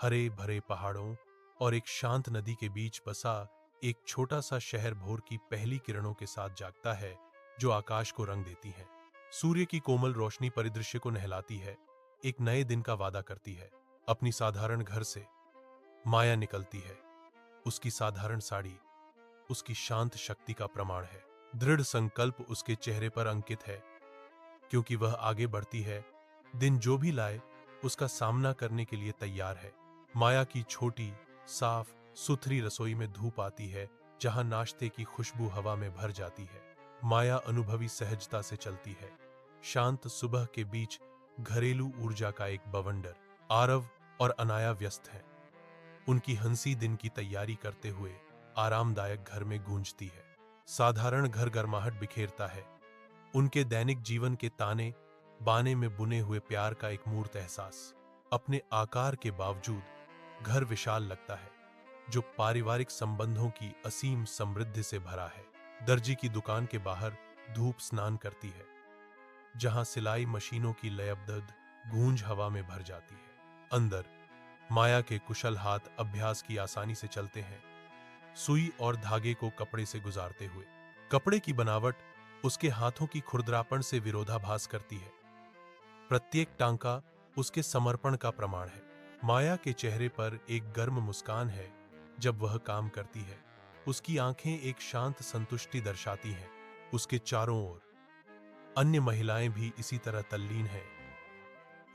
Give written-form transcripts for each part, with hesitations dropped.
हरे भरे पहाड़ों और एक शांत नदी के बीच बसा एक छोटा सा शहर भोर की पहली किरणों के साथ जागता है, जो आकाश को रंग देती हैं। सूर्य की कोमल रोशनी परिदृश्य को नहलाती है, एक नए दिन का वादा करती है। अपनी साधारण घर से माया निकलती है। उसकी साधारण साड़ी उसकी शांत शक्ति का प्रमाण है। दृढ़ संकल्प उसके चेहरे पर अंकित है, क्योंकि वह आगे बढ़ती है, दिन जो भी लाए उसका सामना करने के लिए तैयार है। माया की छोटी साफ सुथरी रसोई में धूप आती है, जहां नाश्ते की खुशबू हवा में भर जाती है। माया अनुभवी सहजता से चलती है। शांत सुबह के बीच घरेलू ऊर्जा का एक बवंडर। आरव और अनाया व्यस्त हैं। उनकी हंसी दिन की तैयारी करते हुए आरामदायक घर में गूंजती है। साधारण घर गर्माहट बिखेरता है। उनके दैनिक जीवन के ताने बाने में बुने हुए प्यार का एक मूर्त एहसास। अपने आकार के बावजूद घर विशाल लगता है, जो पारिवारिक संबंधों की असीम समृद्धि से भरा है। दर्जी की दुकान के बाहर धूप स्नान करती है, जहां सिलाई मशीनों की लयबद्ध गूंज हवा में भर जाती है। अंदर माया के कुशल हाथ अभ्यास की आसानी से चलते हैं, सुई और धागे को कपड़े से गुजारते हुए। कपड़े की बनावट उसके हाथों की खुरदरापन से विरोधाभास करती है। प्रत्येक टांका उसके समर्पण का प्रमाण है। माया के चेहरे पर एक गर्म मुस्कान है जब वह काम करती है। उसकी आंखें एक शांत संतुष्टि दर्शाती हैं। उसके चारों ओर अन्य महिलाएं भी इसी तरह तल्लीन हैं।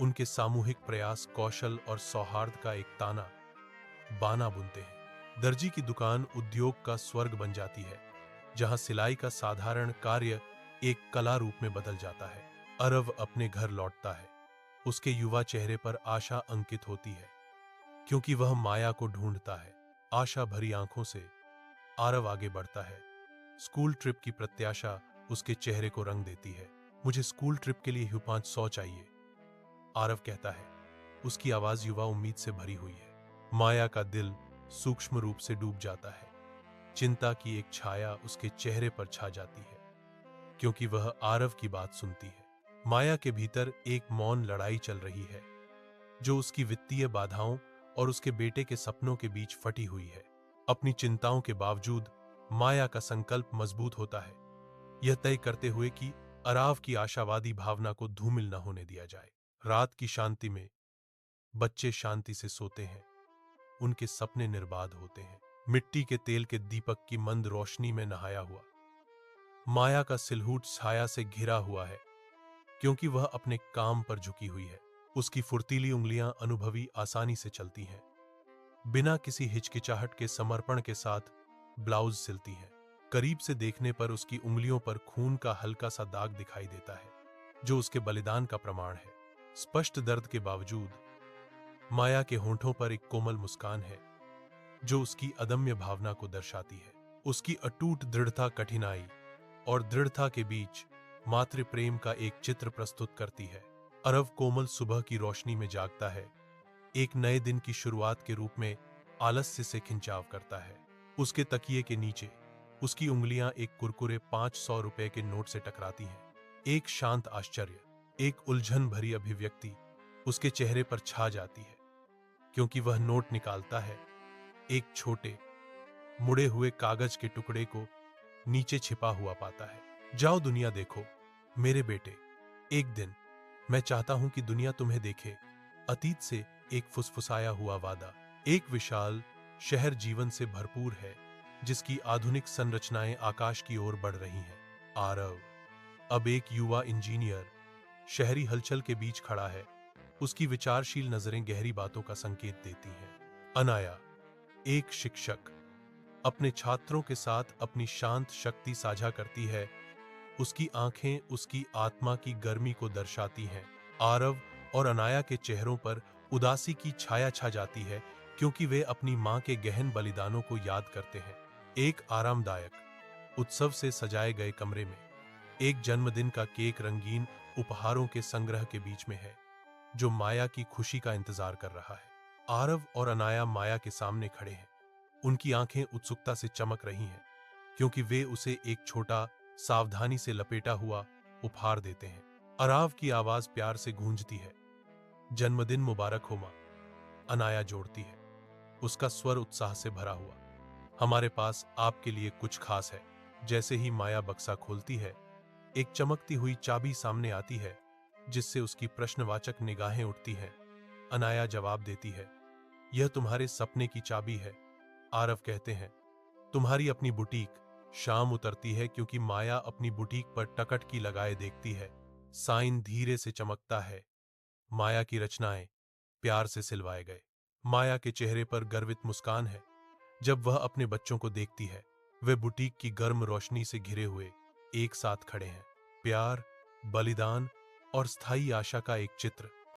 उनके सामूहिक प्रयास कौशल और सौहार्द का एक ताना बाना बुनते हैं। दर्जी की दुकान उद्योग का स्वर्ग बन जाती है, जहां सिलाई का साधारण कार्य एक कला रूप में बदल जाता है। अरव अपने घर लौटता है। उसके युवा चेहरे पर आशा अंकित होती है, क्योंकि वह माया को ढूंढता है। आशा भरी आंखों से आरव आगे बढ़ता है। स्कूल ट्रिप की प्रत्याशा उसके चेहरे को रंग देती है। मुझे स्कूल ट्रिप के लिए ₹500 चाहिए, आरव कहता है। उसकी आवाज युवा उम्मीद से भरी हुई है। माया का दिल सूक्ष्म रूप से डूब जाता है। चिंता की एक छाया उसके चेहरे पर छा जाती है, क्योंकि वह आरव की बात सुनती है। माया के भीतर एक मौन लड़ाई चल रही है, जो उसकी वित्तीय बाधाओं और उसके बेटे के सपनों के बीच फटी हुई है। अपनी चिंताओं के बावजूद माया का संकल्प मजबूत होता है, यह तय करते हुए कि अराव की आशावादी भावना को धूमिल न होने दिया जाए। रात की शांति में बच्चे शांति से सोते हैं। उनके सपने निर्बाध होते हैं। मिट्टी के तेल के दीपक की मंद रोशनी में नहाया हुआ माया का सिलहूट छाया से घिरा हुआ है, क्योंकि वह अपने काम पर झुकी हुई है। उसकी फुर्तीली उंगलियां अनुभवी आसानी से चलती हैं, बिना किसी हिचकिचाहट के समर्पण के साथ ब्लाउज सिलती हैं। करीब से देखने पर उसकी उंगलियों पर खून का हल्का सा दाग दिखाई देता है, जो उसके बलिदान का प्रमाण है। स्पष्ट दर्द के बावजूद माया के होंठों पर एक कोमल मुस्कान है, जो उसकी अदम्य भावना को दर्शाती है। उसकी अटूट दृढ़ता कठिनाई और दृढ़ता के बीच मातृ प्रेम का एक चित्र प्रस्तुत करती है। अरव कोमल सुबह की रोशनी में जागता है, एक नए दिन की शुरुआत के रूप में आलस्य से खिंचाव करता है। उसके तकिए के नीचे उसकी उंगलियां एक कुरकुरे ₹500 के नोट से टकराती हैं। एक शांत आश्चर्य, एक उलझन भरी अभिव्यक्ति उसके चेहरे पर छा जाती है, क्योंकि वह नोट निकालता है। एक छोटे मुड़े हुए कागज के टुकड़े को नीचे छिपा हुआ पाता है। जाओ दुनिया देखो मेरे बेटे, एक दिन मैं चाहता हूं कि दुनिया तुम्हें देखे। अतीत से एक फुसफुसाया हुआ वादा। एक विशाल शहर जीवन से भरपूर है, जिसकी आधुनिक संरचनाएं आकाश की ओर बढ़ रही हैं। आरव अब एक युवा इंजीनियर शहरी हलचल के बीच खड़ा है। उसकी विचारशील नजरें गहरी बातों का संकेत देती हैं। अनाया एक शिक्षक अपने छात्रों के साथ अपनी शांत शक्ति साझा करती है। उसकी आंखें उसकी आत्मा की गर्मी को दर्शाती हैं। आरव और अनाया के चेहरों पर उदासी की छाया छा जाती है, क्योंकि वे अपनी मां के गहन बलिदानों को याद करते हैं। एक आरामदायक उत्सव से सजाए गए कमरे में एक जन्मदिन का केक रंगीन उपहारों के संग्रह के बीच में है, जो माया की खुशी का इंतजार कर रहा है। आरव और अनाया माया के सामने खड़े हैं। उनकी आंखें उत्सुकता से चमक रही हैं, क्योंकि वे उसे एक छोटा सावधानी से लपेटा हुआ उपहार देते हैं। अराव की आवाज प्यार से गूंजती है, जन्मदिन मुबारक हो मां। अनाया जोड़ती है, उसका स्वर उत्साह से भरा हुआ। हमारे पास आपके लिए कुछ खास है। जैसे ही माया बक्सा खोलती है, एक चमकती हुई चाबी सामने आती है, जिससे उसकी प्रश्नवाचक निगाहें उठती हैं। अनाया जवाब देती है, यह तुम्हारे सपने की चाबी है। आरव कहते हैं, तुम्हारी अपनी बुटीक। शाम उतरती है क्योंकि माया अपनी बुटीक पर टकटकी लगाए देखती है। साइन धीरे से चमकता है। माया की रचनाएं प्यार से सिलवाए गए। माया के चेहरे पर गर्वित मुस्कान है जब वह अपने बच्चों को देखती है। वे बुटीक की गर्म रोशनी से घिरे हुए एक साथ खड़े हैं। प्यार, बलिदान और स्थायी आशा का एक चित्र।